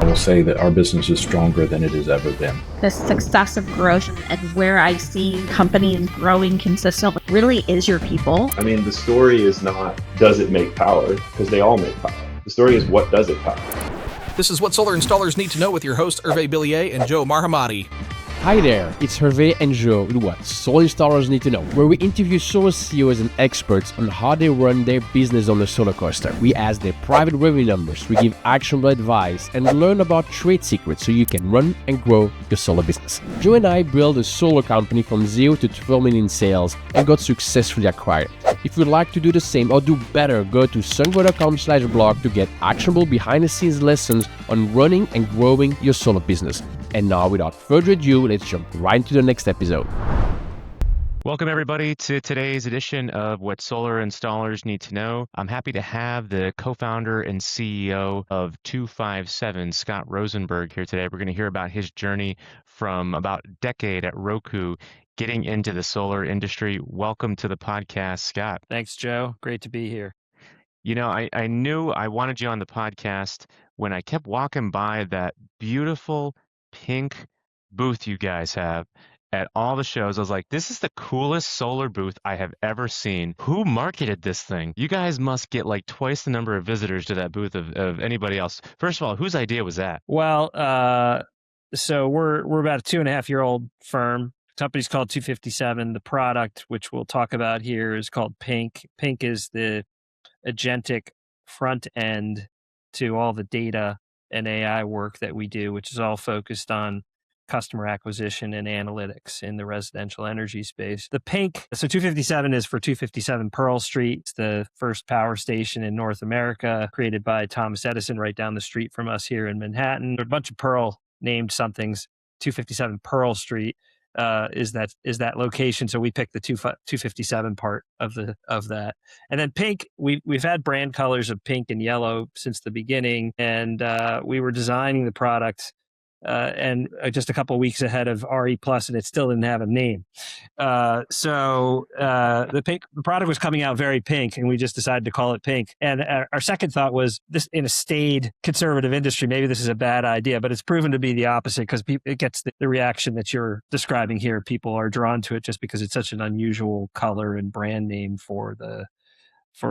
will say that our business is stronger than it has ever been. The success of growth and where I see companies growing consistently really is your people. I mean, the story is not, does it make power? Because they all make power. The story is, what does it power? This is what solar installers need to know with your host, Hervé Billier and Joe Marhamati. Hi there, it's Hervé and Joe with what solar installers need to know, where we interview solar CEOs and experts on how they run their business on the solar coaster. We ask their private revenue numbers, we give actionable advice, and learn about trade secrets so you can run and grow your solar business. Joe and I built a solar company from 0 to 12 million in sales and got successfully acquired. If you'd like to do the same or do better, go to sungro.com/blog to get actionable behind-the-scenes lessons on running and growing your solar business. And now, without further ado, let's jump right into the next episode. Welcome, everybody, to today's edition of What Solar Installers Need to Know. I'm happy to have the co-founder and CEO of 257, Scott Rosenberg, here today. We're going to hear about his journey from about a decade at Roku, getting into the solar industry. Welcome to the podcast, Scott. Thanks, Joe. Great to be here. You know, I knew I wanted you on the podcast when I kept walking by that beautiful pink booth you guys have at all the shows. I was like, this is the coolest solar booth I have ever seen. Who marketed this thing? You guys must get like twice the number of visitors to that booth of anybody else. First of all, whose idea was that? Well, so we're about a 2.5-year-old firm. The company's called 257. The product, which we'll talk about here, is called Pink. Pink is the agentic front end to all the data and AI work that we do, which is all focused on customer acquisition and analytics in the residential energy space. The Pink, so 257 is for 257 Pearl Street. It's the first power station in North America, created by Thomas Edison right down the street from us here in Manhattan. A bunch of Pearl named somethings. 257 Pearl Street is that location. So we picked the 257 part of that. And then Pink, we've had brand colors of pink and yellow since the beginning, and we were designing the product and just a couple of weeks ahead of RE Plus, and it still didn't have a name. So the product was coming out very pink, and we just decided to call it Pink. And our second thought was, this in a staid conservative industry, maybe this is a bad idea, but it's proven to be the opposite, because it gets the reaction that you're describing here. People are drawn to it just because it's such an unusual color and brand name for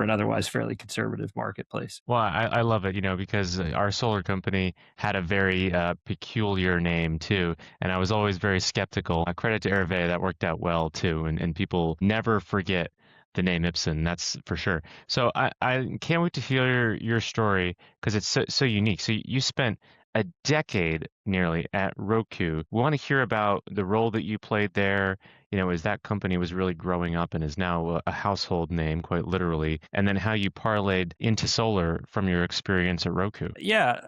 an otherwise fairly conservative marketplace. Well, I love it, because our solar company had a very peculiar name too, and I was always very skeptical. Credit to Hervé, that worked out well too, and people never forget the name Ipsen, that's for sure. So I can't wait to hear your story, because it's so unique. So you spent a decade nearly at Roku. We want to hear about the role that you played there, as that company was really growing up and is now a household name, quite literally, and then how you parlayed into solar from your experience at Roku. Yeah.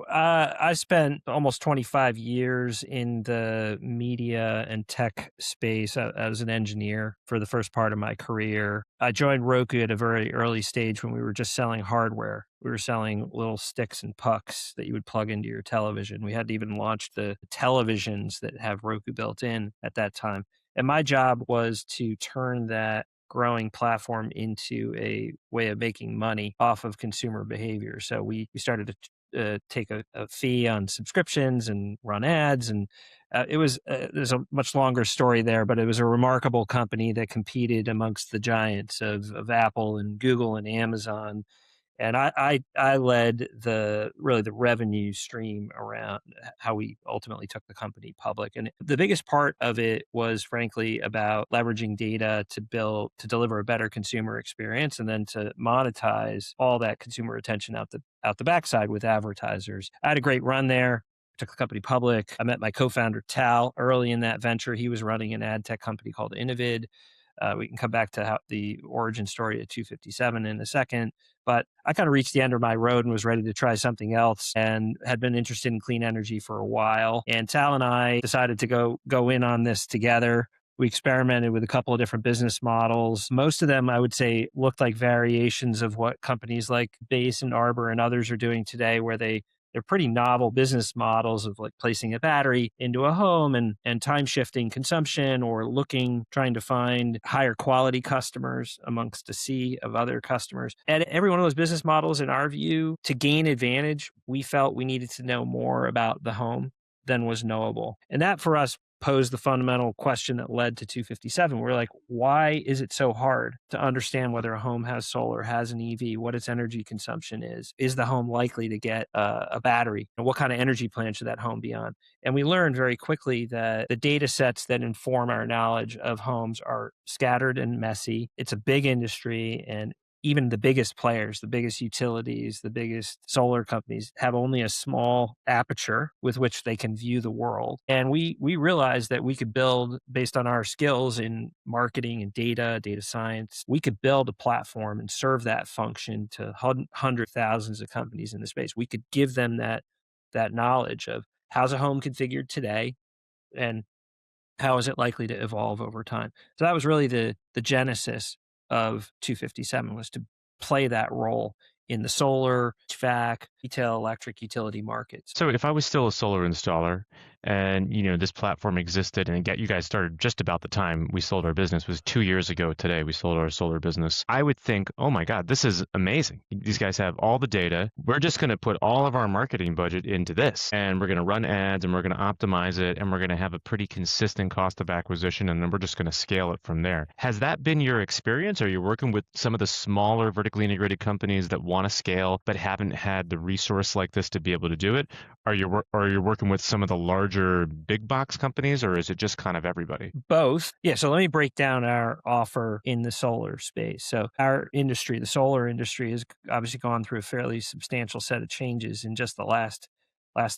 I spent almost 25 years in the media and tech space as an engineer for the first part of my career. I joined Roku at a very early stage when we were just selling hardware. We were selling little sticks and pucks that you would plug into your television. We hadn't even launched the televisions that have Roku built in at that time. And my job was to turn that growing platform into a way of making money off of consumer behavior. So we started to take a fee on subscriptions and run ads. And there's a much longer story there, but it was a remarkable company that competed amongst the giants of Apple and Google and Amazon. And I led the revenue stream around how we ultimately took the company public. And the biggest part of it was, frankly, about leveraging data to deliver a better consumer experience, and then to monetize all that consumer attention out the backside with advertisers. I had a great run there. Took the company public. I met my co-founder Tal early in that venture. He was running an ad tech company called Innovid. We can come back to the origin story at 257 in a second. But I kind of reached the end of my road and was ready to try something else, and had been interested in clean energy for a while. And Tal and I decided to go in on this together. We experimented with a couple of different business models. Most of them, I would say, looked like variations of what companies like Base and Arbor and others are doing today, where they they're pretty novel business models of like placing a battery into a home and time shifting consumption, or trying to find higher quality customers amongst a sea of other customers. And every one of those business models, in our view, to gain advantage, we felt we needed to know more about the home than was knowable. And that for us posed the fundamental question that led to 257. We're like, why is it so hard to understand whether a home has solar, has an EV, what its energy consumption is? Is the home likely to get a battery? And what kind of energy plan should that home be on? And we learned very quickly that the data sets that inform our knowledge of homes are scattered and messy. It's a big industry, and even the biggest players, the biggest utilities, the biggest solar companies have only a small aperture with which they can view the world. And we realized that we could build, based on our skills in marketing and data science, we could build a platform and serve that function to hundreds, thousands of companies in the space. We could give them that knowledge of how's a home configured today and how is it likely to evolve over time. So that was really the genesis of 257, was to play that role in the solar, HVAC, retail electric utility markets. So if I was still a solar installer and, this platform existed and you guys started just about the time we sold our business, was 2 years ago today, we sold our solar business, I would think, oh my God, this is amazing. These guys have all the data. We're just going to put all of our marketing budget into this, and we're going to run ads, and we're going to optimize it, and we're going to have a pretty consistent cost of acquisition, and then we're just going to scale it from there. Has that been your experience? Are you working with some of the smaller vertically integrated companies that want to scale but haven't had the resource like this to be able to do it? Are you working with some of the larger big box companies, or is it just kind of everybody? Both. Yeah. So let me break down our offer in the solar space. So our industry, the solar industry, has obviously gone through a fairly substantial set of changes in just the last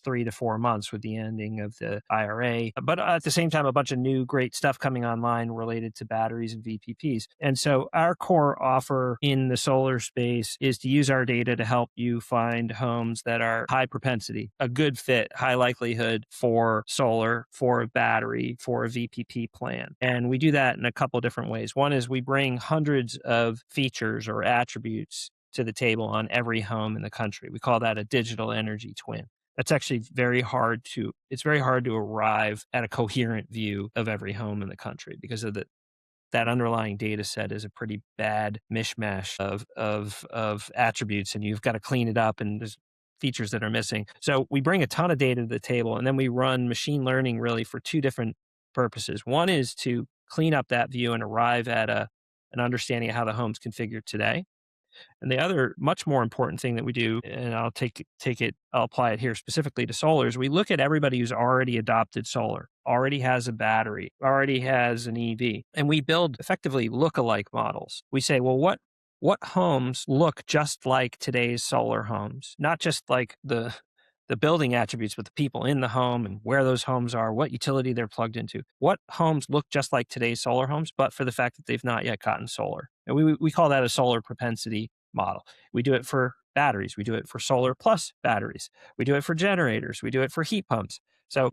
3 to 4 months with the ending of the IRA, but at the same time, a bunch of new great stuff coming online related to batteries and VPPs. And so our core offer in the solar space is to use our data to help you find homes that are high propensity, a good fit, high likelihood for solar, for a battery, for a VPP plan. And we do that in a couple different ways. One is we bring hundreds of features or attributes to the table on every home in the country. We call that a digital energy twin. That's actually very hard to arrive at a coherent view of every home in the country, because of that underlying data set is a pretty bad mishmash of attributes, and you've got to clean it up, and there's features that are missing. So we bring a ton of data to the table, and then we run machine learning really for two different purposes. One is to clean up that view and arrive at an understanding of how the home's configured today. And the other much more important thing that we do, and I'll I'll apply it here specifically to solar, is we look at everybody who's already adopted solar, already has a battery, already has an EV, and we build effectively lookalike models. We say, well, what homes look just like today's solar homes? Not just like the building attributes, but the people in the home and where those homes are, what utility they're plugged into. What homes look just like today's solar homes, but for the fact that they've not yet gotten solar? And we call that a solar propensity model. We do it for batteries. We do it for solar plus batteries. We do it for generators. We do it for heat pumps. So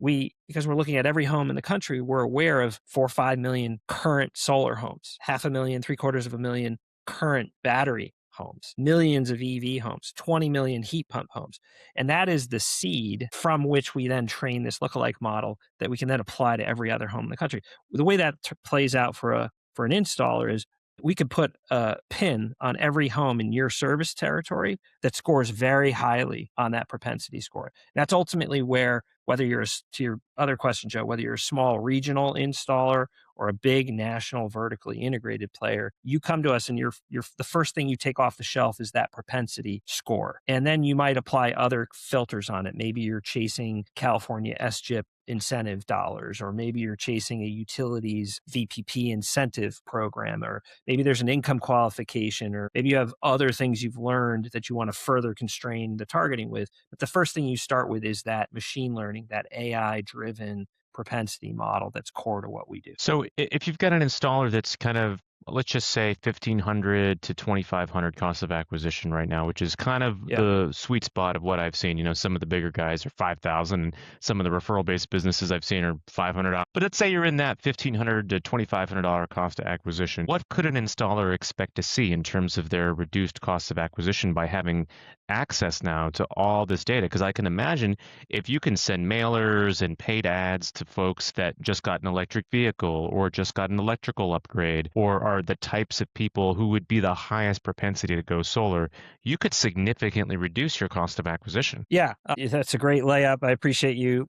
because we're looking at every home in the country, we're aware of 4 or 5 million current solar homes, 500,000, 750,000 current battery homes, millions of EV homes, 20 million heat pump homes. And that is the seed from which we then train this lookalike model that we can then apply to every other home in the country. The way that plays out for an installer is we could put a pin on every home in your service territory that scores very highly on that propensity score. And that's ultimately where, whether you're, to your other question, Joe, whether you're a small regional installer or a big national vertically integrated player, you come to us and the first thing you take off the shelf is that propensity score. And then you might apply other filters on it. Maybe you're chasing California SGIP incentive dollars, or maybe you're chasing a utilities VPP incentive program, or maybe there's an income qualification, or maybe you have other things you've learned that you want to further constrain the targeting with. But the first thing you start with is that machine learning, that AI driven propensity model that's core to what we do. So if you've got an installer that's kind of let's just say 1,500 to 2,500 cost of acquisition right now, which is kind of Yeah. the sweet spot of what I've seen. Some of the bigger guys are 5,000, and some of the referral-based businesses I've seen are $500. But let's say you're in that $1,500 to $2,500 cost of acquisition. What could an installer expect to see in terms of their reduced cost of acquisition by having access now to all this data? Because I can imagine if you can send mailers and paid ads to folks that just got an electric vehicle or just got an electrical upgrade or are the types of people who would be the highest propensity to go solar, you could significantly reduce your cost of acquisition. Yeah, that's a great layup. I appreciate you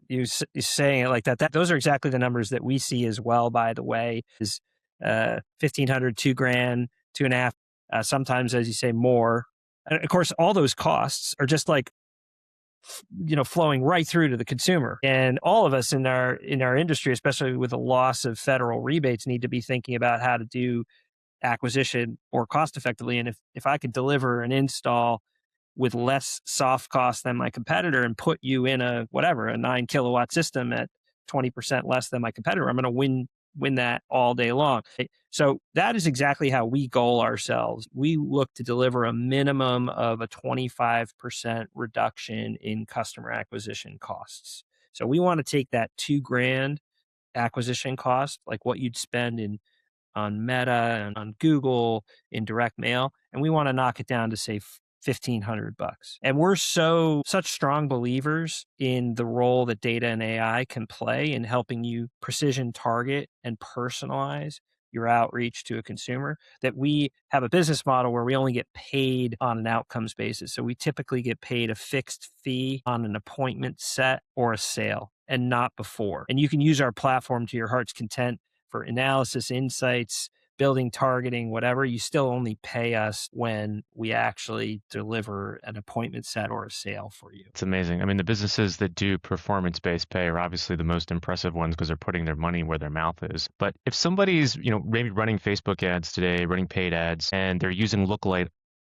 saying it like that. Those are exactly the numbers that we see as well, by the way, is 1,500, $2,000, 2.5, sometimes, as you say, more. And of course, all those costs are just like, flowing right through to the consumer. And all of us in our industry, especially with the loss of federal rebates, need to be thinking about how to do acquisition more cost effectively. And if I could deliver an install with less soft cost than my competitor and put you in a 9 kilowatt system at 20% less than my competitor, I'm going to win that all day long. So that is exactly how we goal ourselves. We look to deliver a minimum of a 25% reduction in customer acquisition costs. So we want to take that $2,000 acquisition cost, like what you'd spend on Meta and on Google in direct mail, and we want to knock it down to say $1,500. And we're such strong believers in the role that data and AI can play in helping you precision target and personalize your outreach to a consumer, that we have a business model where we only get paid on an outcomes basis. So we typically get paid a fixed fee on an appointment set or a sale, and not before. And you can use our platform to your heart's content for analysis, insights, building, targeting, whatever. You still only pay us when we actually deliver an appointment set or a sale for you. It's amazing. I mean, the businesses that do performance-based pay are obviously the most impressive ones because they're putting their money where their mouth is. But if somebody's, maybe running Facebook ads today, running paid ads, and they're using lookalike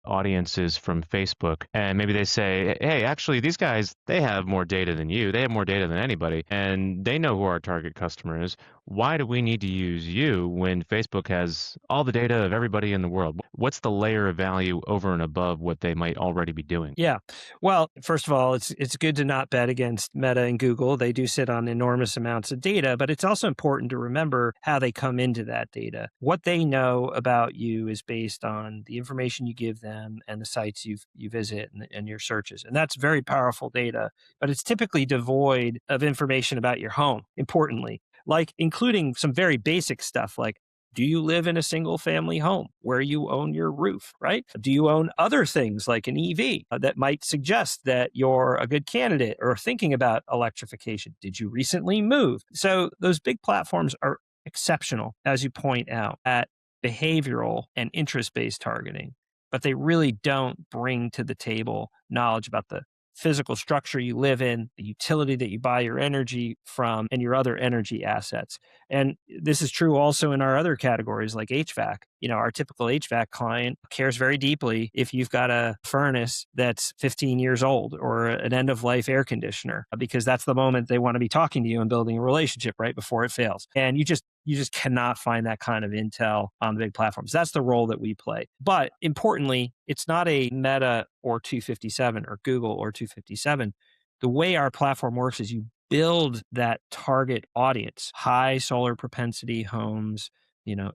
audiences from Facebook, and maybe they say, hey, actually these guys, they have more data than you, they have more data than anybody, and they know who our target customer is. Why do we need to use you when Facebook has all the data of everybody in the world? What's the layer of value over and above what they might already be doing? Yeah. Well, first of all, it's good to not bet against Meta and Google. They do sit on enormous amounts of data, but it's also important to remember how they come into that data. What they know about you is based on the information you give them and the sites you visit and your searches. And that's very powerful data, but it's typically devoid of information about your home, importantly, like including some very basic stuff like, do you live in a single family home where you own your roof, right? Do you own other things like an EV that might suggest that you're a good candidate or thinking about electrification? Did you recently move? So those big platforms are exceptional, as you point out, at behavioral and interest-based targeting, but they really don't bring to the table knowledge about the physical structure you live in, the utility that you buy your energy from, and your other energy assets. And this is true also in our other categories like HVAC. Our typical HVAC client cares very deeply if you've got a furnace that's 15 years old or an end-of-life air conditioner, because that's the moment they want to be talking to you and building a relationship right before it fails. And you just cannot find that kind of intel on the big platforms. That's the role that we play. But importantly, it's not a Meta or 257 or Google or 257. The way our platform works is you build that target audience, high solar propensity homes,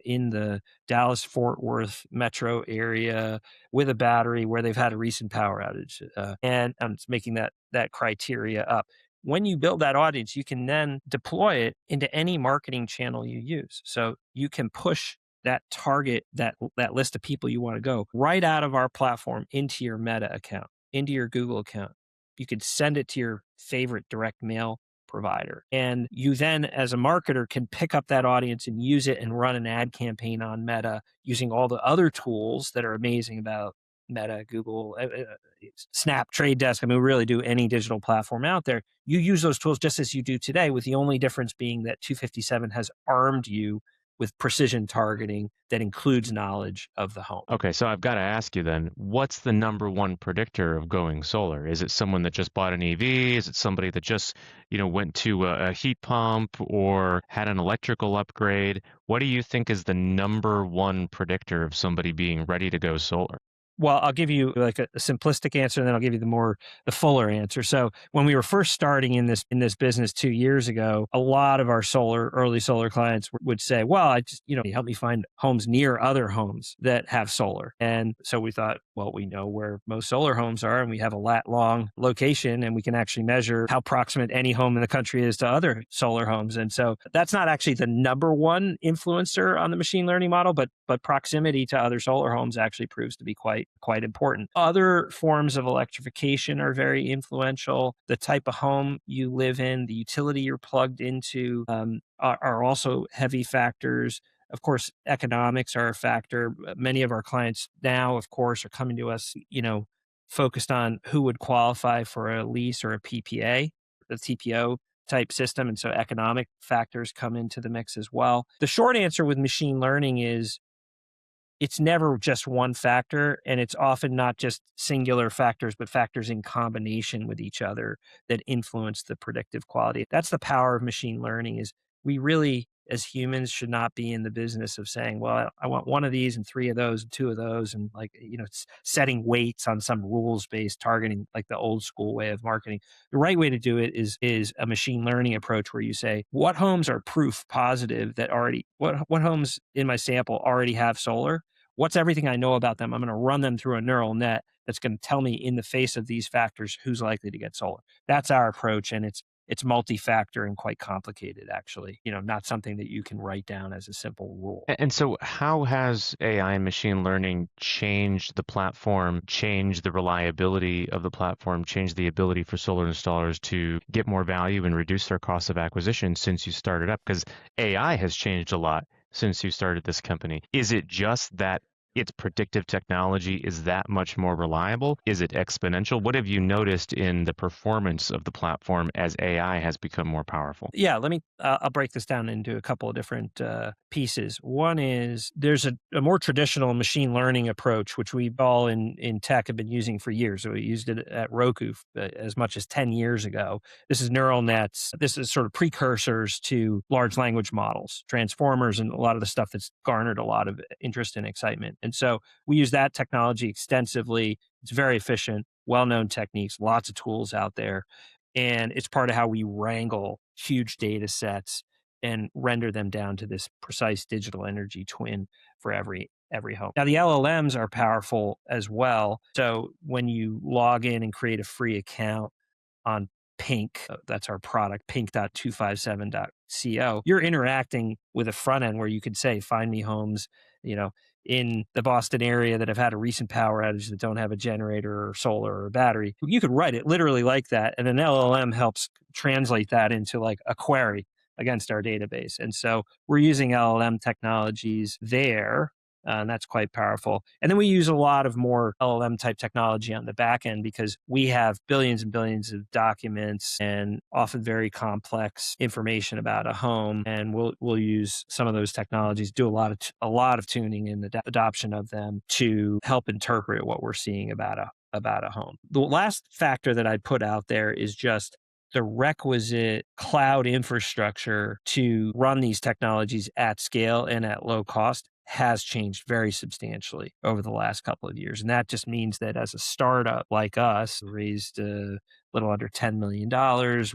in the Dallas-Fort Worth metro area with a battery where they've had a recent power outage. And I'm just making that criteria up. When you build that audience, you can then deploy it into any marketing channel you use. So you can push that target, that list of people you want to go right out of our platform into your Meta account, into your Google account. You could send it to your favorite direct mail provider. And you then, as a marketer, can pick up that audience and use it and run an ad campaign on Meta using all the other tools that are amazing about Meta, Google, Snap, Trade Desk. I mean, we really do any digital platform out there. You use those tools just as you do today, with the only difference being that 257 has armed you with precision targeting that includes knowledge of the home. Okay, so I've got to ask you then, what's the number one predictor of going solar? Is it someone that just bought an EV? Is it somebody that just, went to a heat pump or had an electrical upgrade? What do you think is the number one predictor of somebody being ready to go solar? Well, I'll give you like a simplistic answer, and then I'll give you the fuller answer. So when we were first starting in this business 2 years ago, a lot of our early solar clients would say, "Well, I just help me find homes near other homes that have solar." And so we thought, well, we know where most solar homes are, and we have a lat long location, and we can actually measure how proximate any home in the country is to other solar homes. And so that's not actually the number one influencer on the machine learning model, but proximity to other solar homes actually proves to be quite important. Other forms of electrification are very influential. The type of home you live in, the utility you're plugged into, are also heavy factors. Of course, economics are a factor. Many of our clients now, of course, are coming to us, focused on who would qualify for a lease or a PPA, the TPO type system. And so economic factors come into the mix as well. The short answer with machine learning is it's never just one factor, and it's often not just singular factors, but factors in combination with each other that influence the predictive quality. That's the power of machine learning. Is we really, as humans, should not be in the business of saying, well, I want one of these and three of those and two of those, and setting weights on some rules-based targeting, like the old school way of marketing. The right way to do it is a machine learning approach where you say, what homes are proof positive that what homes in my sample already have solar? What's everything I know about them? I'm going to run them through a neural net that's going to tell me in the face of these factors who's likely to get solar. That's our approach, and it's multi-factor and quite complicated, actually. Not something that you can write down as a simple rule. And so how has AI and machine learning changed the platform, changed the reliability of the platform, changed the ability for solar installers to get more value and reduce their cost of acquisition since you started up? Because AI has changed a lot since you started this company. Is it just that its predictive technology is that much more reliable? Is it exponential? What have you noticed in the performance of the platform as AI has become more powerful? Yeah, I'll break this down into a couple of different pieces. One is there's a more traditional machine learning approach, which we all in tech have been using for years. So we used it at Roku as much as 10 years ago. This is neural nets. This is sort of precursors to large language models, transformers, and a lot of the stuff that's garnered a lot of interest and excitement. And so we use that technology extensively. It's very efficient, well-known techniques, lots of tools out there. And it's part of how we wrangle huge data sets and render them down to this precise digital energy twin for every home. Now, the LLMs are powerful as well. So when you log in and create a free account on Pink, that's our product, pink.257.co, you're interacting with a front end where you could say, find me homes, in the Boston area that have had a recent power outage that don't have a generator or solar or a battery. You could write it literally like that, and an LLM helps translate that into like a query against our database. And so we're using LLM technologies there, and that's quite powerful. And then we use a lot of more LLM type technology on the back end because we have billions and billions of documents and often very complex information about a home. And we'll use some of those technologies, do a lot of tuning and adoption of them to help interpret what we're seeing about a home. The last factor that I'd put out there is just the requisite cloud infrastructure to run these technologies at scale and at low cost has changed very substantially over the last couple of years. And that just means that as a startup like us, raised a little under $10 million,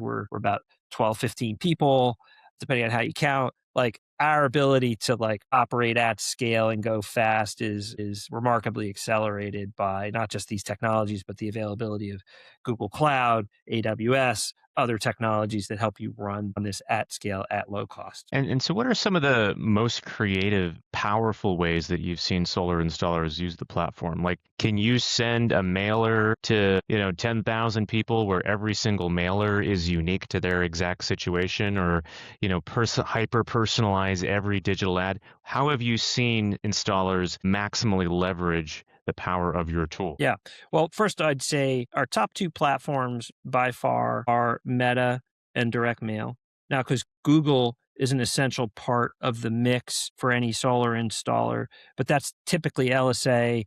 we're about 12, 15 people, depending on how you count. Like our ability to operate at scale and go fast is remarkably accelerated by not just these technologies, but the availability of Google Cloud, AWS, other technologies that help you run on this at scale at low cost. And so what are some of the most creative, powerful ways that you've seen solar installers use the platform? Like, can you send a mailer to, 10,000 people where every single mailer is unique to their exact situation, or, hyper personalize every digital ad? How have you seen installers maximally leverage the power of your tool? Yeah. Well, first I'd say our top two platforms by far are Meta and direct mail. Now, because Google is an essential part of the mix for any solar installer, but that's typically LSA,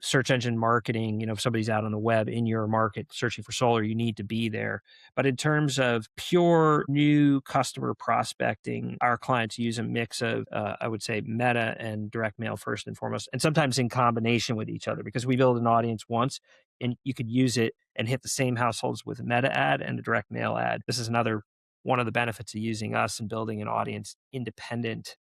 search engine marketing. If somebody's out on the web in your market searching for solar, you need to be there. But in terms of pure new customer prospecting, our clients use a mix of, I would say, meta and direct mail first and foremost, and sometimes in combination with each other, because we build an audience once and you could use it and hit the same households with a meta ad and a direct mail ad. This is another one of the benefits of using us and building an audience independent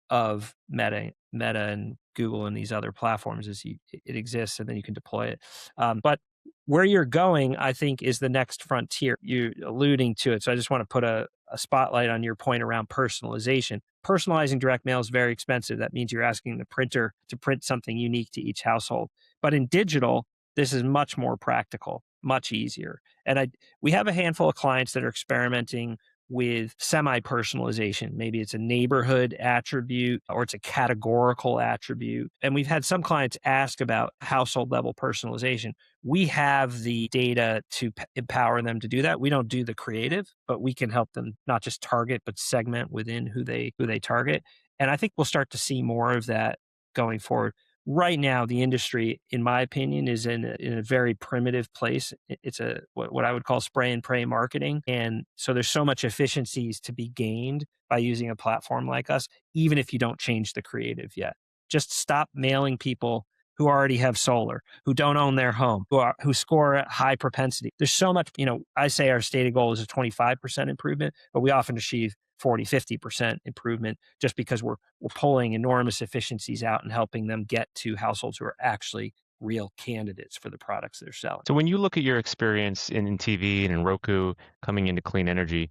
of Meta and Google and these other platforms is it exists and then you can deploy it. But where you're going, I think, is the next frontier. You're alluding to it. So I just want to put a spotlight on your point around personalization. Personalizing direct mail is very expensive. That means you're asking the printer to print something unique to each household. But in digital, this is much more practical, much easier. And we have a handful of clients that are experimenting with semi-personalization. Maybe it's a neighborhood attribute or it's a categorical attribute. And we've had some clients ask about household level personalization. We have the data to empower them to do that. We don't do the creative, but we can help them not just target, but segment within who they target. And I think we'll start to see more of that going forward. Right now, the industry, in my opinion, is in a very primitive place. It's what I would call spray and pray marketing. And so there's so much efficiencies to be gained by using a platform like us, even if you don't change the creative yet. Just stop mailing people who already have solar, who don't own their home, who score at high propensity. There's so much, I say our stated goal is a 25% improvement, but we often achieve 40, 50% improvement just because we're pulling enormous efficiencies out and helping them get to households who are actually real candidates for the products they're selling. So when you look at your experience in TV and in Roku coming into clean energy,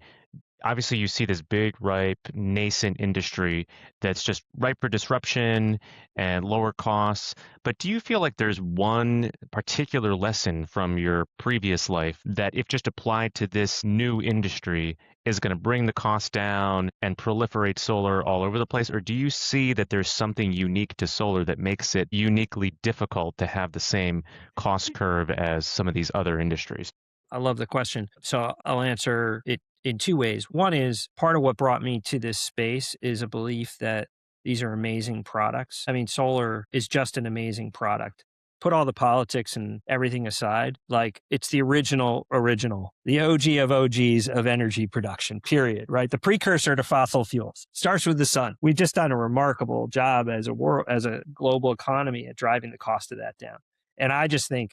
obviously you see this big, ripe, nascent industry that's just ripe for disruption and lower costs. But do you feel like there's one particular lesson from your previous life that, if just applied to this new industry, is going to bring the cost down and proliferate solar all over the place? Or do you see that there's something unique to solar that makes it uniquely difficult to have the same cost curve as some of these other industries? I love the question. So I'll answer it in two ways. One is, part of what brought me to this space is a belief that these are amazing products. I mean, solar is just an amazing product. Put all the politics and everything aside, like, it's the original, the OG of OGs of energy production, period, right? The precursor to fossil fuels. Starts with the sun. We've just done a remarkable job as a global economy at driving the cost of that down. And I just think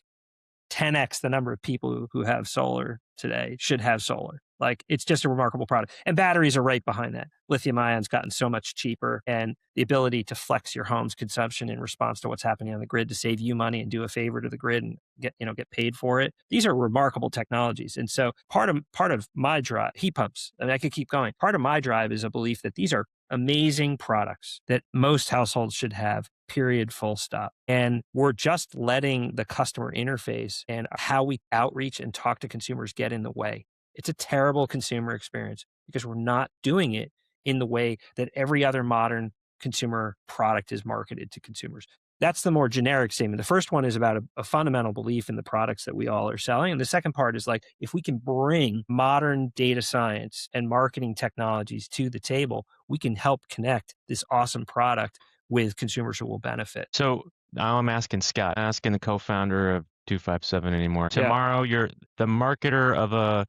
10x the number of people who have solar today should have solar. Like, it's just a remarkable product. And batteries are right behind that. Lithium ion's gotten so much cheaper, and the ability to flex your home's consumption in response to what's happening on the grid to save you money and do a favor to the grid and get paid for it. These are remarkable technologies. And so part of my drive, heat pumps, I mean, I could keep going. Part of my drive is a belief that these are amazing products that most households should have, period, full stop. And we're just letting the customer interface and how we outreach and talk to consumers get in the way. It's a terrible consumer experience because we're not doing it in the way that every other modern consumer product is marketed to consumers. That's the more generic statement. The first one is about a fundamental belief in the products that we all are selling. And the second part is, like, if we can bring modern data science and marketing technologies to the table, we can help connect this awesome product with consumers who will benefit. So now I'm asking Scott, asking the co-founder of 257 anymore. Tomorrow, you're the marketer of a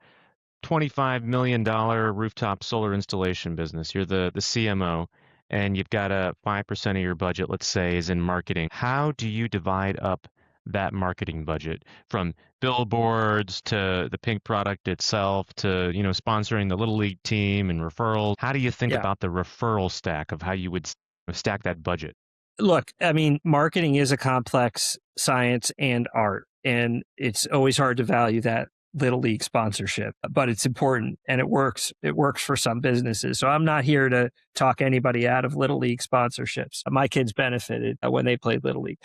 $25 million rooftop solar installation business. You're the CMO, and you've got a 5% of your budget, let's say, is in marketing. How do you divide up that marketing budget, from billboards to the pink product itself to, sponsoring the Little League team and referrals? How do you think about the referral stack of how you would stack that budget? Look, I mean, marketing is a complex science and art, and it's always hard to value that Little League sponsorship, but it's important and it works. It works for some businesses. So I'm not here to talk anybody out of Little League sponsorships. My kids benefited when they played Little League.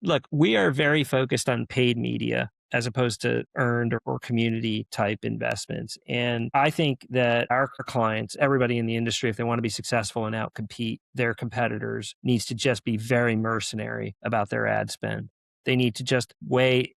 Look, we are very focused on paid media as opposed to earned or community type investments. And I think that our clients, everybody in the industry, if they want to be successful and outcompete their competitors, needs to just be very mercenary about their ad spend. They need to just weigh,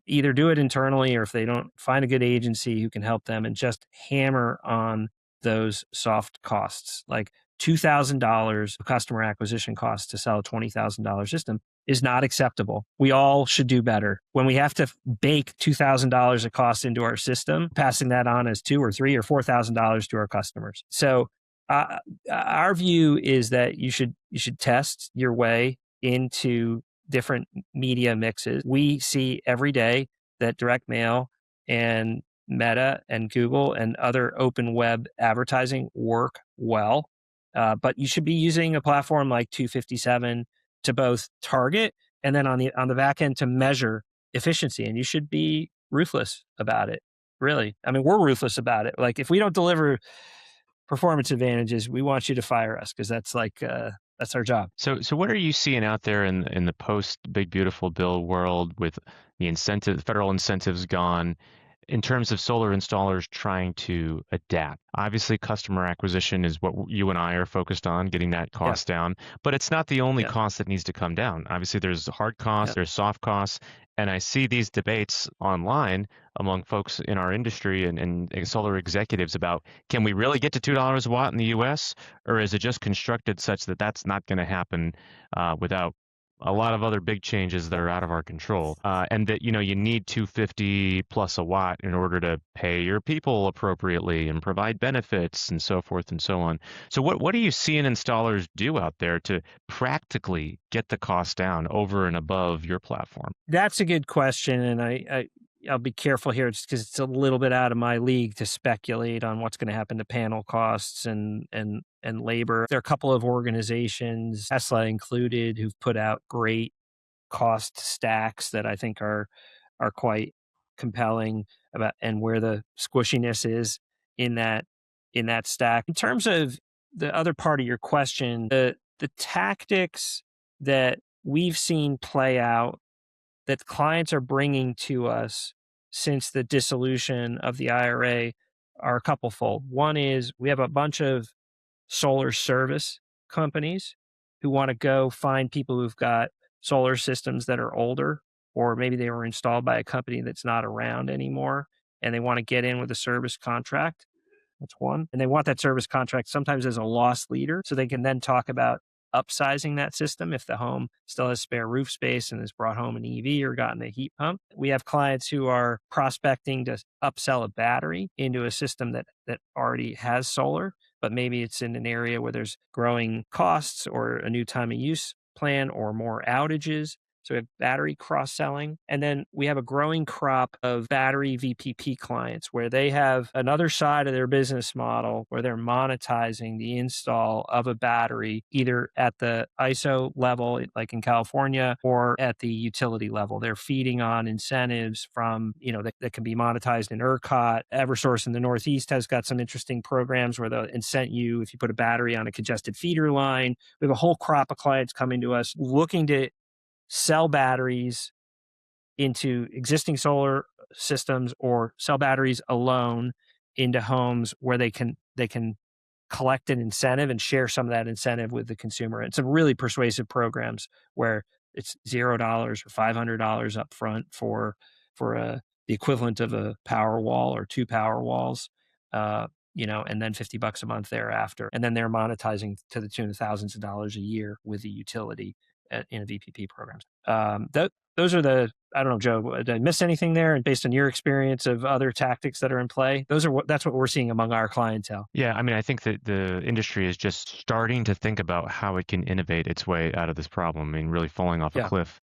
either do it internally, or if they don't, find a good agency who can help them and just hammer on those soft costs. Like $2,000 of customer acquisition costs to sell a $20,000 system is not acceptable. We all should do better. When we have to bake $2,000 of cost into our system, passing that on as $2,000 or $3,000 or $4,000 to our customers. So our view is that you should test your way into different media mixes. We see every day that direct mail and Meta and Google and other open web advertising work well. But you should be using a platform like 257 to both target and then on the back end to measure efficiency. And you should be ruthless about it. Really. I mean, we're ruthless about it. Like if we don't deliver performance advantages, we want you to fire us, because that's that's our job. So what are you seeing out there in the post Big Beautiful Bill world with the federal incentives gone, in terms of solar installers trying to adapt? Obviously, customer acquisition is what you and I are focused on, getting that cost down. But it's not the only cost that needs to come down. Obviously, there's hard costs, there's soft costs. And I see these debates online among folks in our industry and solar executives about, can we really get to $2 a watt in the US? Or is it just constructed such that that's not going to happen without a lot of other big changes that are out of our control, and that you need 250 plus a watt in order to pay your people appropriately and provide benefits and so forth and so on. So what are you seeing installers do out there to practically get the cost down over and above your platform? That's a good question, and I'll be careful here just because it's a little bit out of my league to speculate on what's going to happen to panel costs and labor. There are a couple of organizations, Tesla included, who've put out great cost stacks that I think are quite compelling about and where the squishiness is in that stack. In terms of the other part of your question, the tactics that we've seen play out that clients are bringing to us since the dissolution of the IRA are a couple fold. One is we have a bunch of solar service companies who want to go find people who've got solar systems that are older, or maybe they were installed by a company that's not around anymore, and they want to get in with a service contract. That's one. And they want that service contract sometimes as a loss leader, so they can then talk about upsizing that system if the home still has spare roof space and has brought home an EV or gotten a heat pump. We have clients who are prospecting to upsell a battery into a system that already has solar, but maybe it's in an area where there's growing costs or a new time of use plan or more outages. So we have battery cross-selling. And then we have a growing crop of battery VPP clients where they have another side of their business model where they're monetizing the install of a battery either at the ISO level, like in California, or at the utility level. They're feeding on incentives from, that can be monetized in ERCOT. Eversource in the Northeast has got some interesting programs where they'll incent you if you put a battery on a congested feeder line. We have a whole crop of clients coming to us looking to sell batteries into existing solar systems or sell batteries alone into homes where they can collect an incentive and share some of that incentive with the consumer. And some really persuasive programs where it's $0 or $500 up front for the equivalent of a power wall or 2 power walls, and then $50 a month thereafter. And then they're monetizing to the tune of thousands of dollars a year with the utility in a VPP programs. Those are I don't know, Joe, did I miss anything there? And based on your experience of other tactics that are in play, that's what we're seeing among our clientele. Yeah, I mean, I think that the industry is just starting to think about how it can innovate its way out of this problem. I mean, really falling off a cliff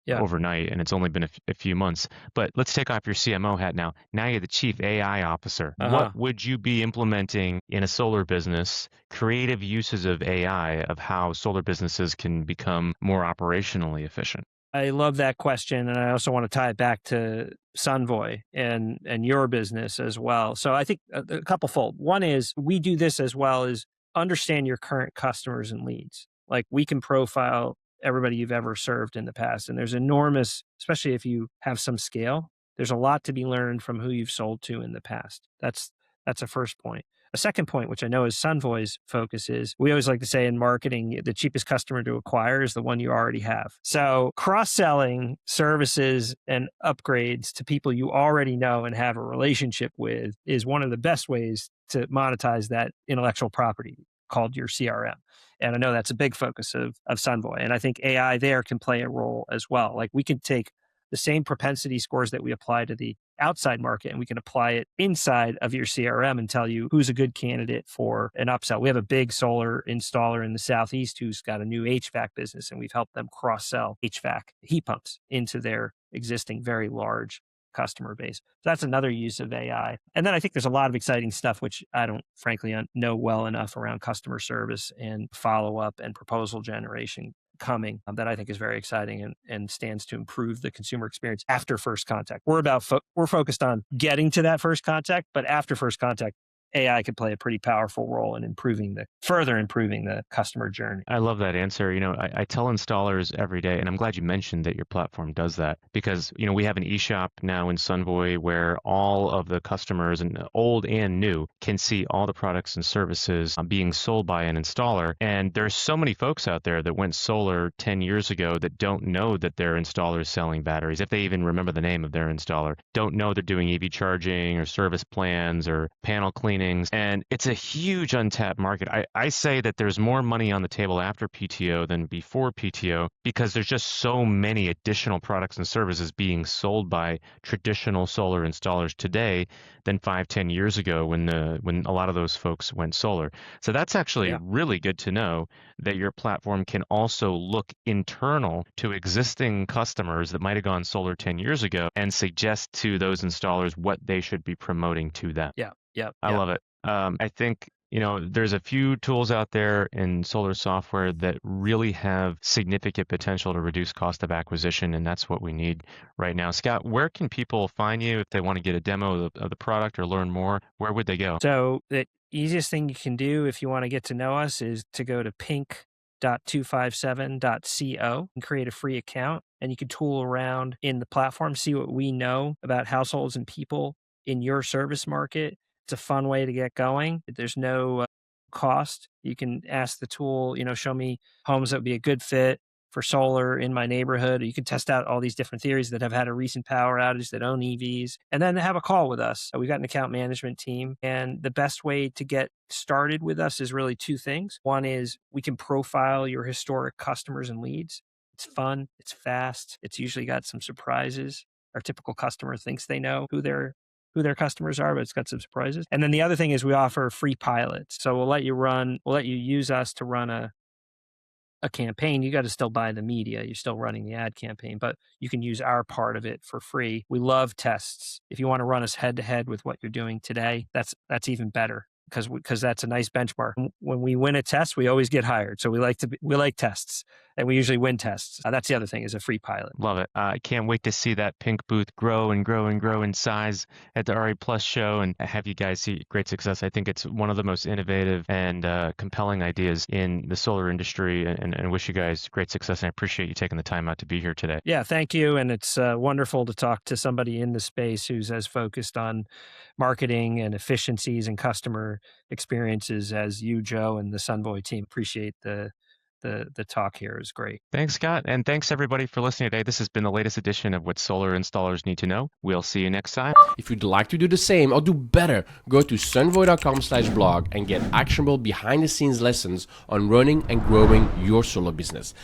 overnight, and it's only been a few months. But let's take off your CMO hat now. Now you're the chief AI officer. What would you be implementing in a solar business, creative uses of AI, of how solar businesses can become more operationally efficient? I love that question, and I also want to tie it back to Sunvoy and your business as well. So I think a couple fold. One is we do this as well as understand your current customers and leads. Like we can profile everybody you've ever served in the past, and there's enormous, especially if you have some scale, there's a lot to be learned from who you've sold to in the past. That's a first point. A second point, which I know is Sunvoy's focus, is we always like to say in marketing, the cheapest customer to acquire is the one you already have. So cross-selling services and upgrades to people you already know and have a relationship with is one of the best ways to monetize that intellectual property called your CRM. And I know that's a big focus of Sunvoy. And I think AI there can play a role as well. Like we can take the same propensity scores that we apply to the outside market and we can apply it inside of your CRM and tell you who's a good candidate for an upsell. We have a big solar installer in the Southeast who's got a new HVAC business, and we've helped them cross-sell HVAC heat pumps into their existing very large customer base. So that's another use of AI. And then I think there's a lot of exciting stuff, which I don't frankly know well enough around customer service and follow-up and proposal generation coming that I think is very exciting and stands to improve the consumer experience after first contact. We're focused on getting to that first contact, but after first contact, AI could play a pretty powerful role in further improving the customer journey. I love that answer. I tell installers every day, and I'm glad you mentioned that your platform does that, because, we have an eShop now in Sunvoy where all of the customers, and old and new, can see all the products and services being sold by an installer. And there's so many folks out there that went solar 10 years ago that don't know that their installer is selling batteries, if they even remember the name of their installer, don't know they're doing EV charging or service plans or panel cleaning. And it's a huge untapped market. I say that there's more money on the table after PTO than before PTO, because there's just so many additional products and services being sold by traditional solar installers today than 5-10 years ago when a lot of those folks went solar. So that's actually really good to know that your platform can also look internal to existing customers that might have gone solar 10 years ago and suggest to those installers what they should be promoting to them. I love it. I think, there's a few tools out there in solar software that really have significant potential to reduce cost of acquisition, and that's what we need right now. Scott, where can people find you if they want to get a demo of the product or learn more? Where would they go? So the easiest thing you can do if you want to get to know us is to go to pink.257.co and create a free account, and you can tool around in the platform, see what we know about households and people in your service market. It's a fun way to get going. There's no cost. You can ask the tool, show me homes that would be a good fit for solar in my neighborhood. You can test out all these different theories that have had a recent power outage, that own EVs, and then have a call with us. We've got an account management team, and the best way to get started with us is really two things. One is we can profile your historic customers and leads. It's fun. It's fast. It's usually got some surprises. Our typical customer thinks they know who their customers are, but it's got some surprises. And then the other thing is we offer free pilots. So we'll let you use us to run a campaign. You got to still buy the media. You're still running the ad campaign, but you can use our part of it for free. We love tests. If you want to run us head to head with what you're doing today, that's even better, because that's a nice benchmark. When we win a test, we always get hired. So we like tests, and we usually win tests. That's the other thing, is a free pilot. Love it. I can't wait to see that pink booth grow and grow and grow in size at the RE Plus show and have you guys see great success. I think it's one of the most innovative and compelling ideas in the solar industry, and wish you guys great success. And I appreciate you taking the time out to be here today. Yeah, thank you. And it's wonderful to talk to somebody in the space who's as focused on marketing and efficiencies and customer experiences as you, Joe, and the Sunvoy team. Appreciate the talk here. Is great. Thanks, Scott. And thanks everybody for listening today. This has been the latest edition of What Solar Installers Need to Know. We'll see you next time. If you'd like to do the same or do better, go to sunvoy.com/blog and get actionable behind the scenes lessons on running and growing your solar business.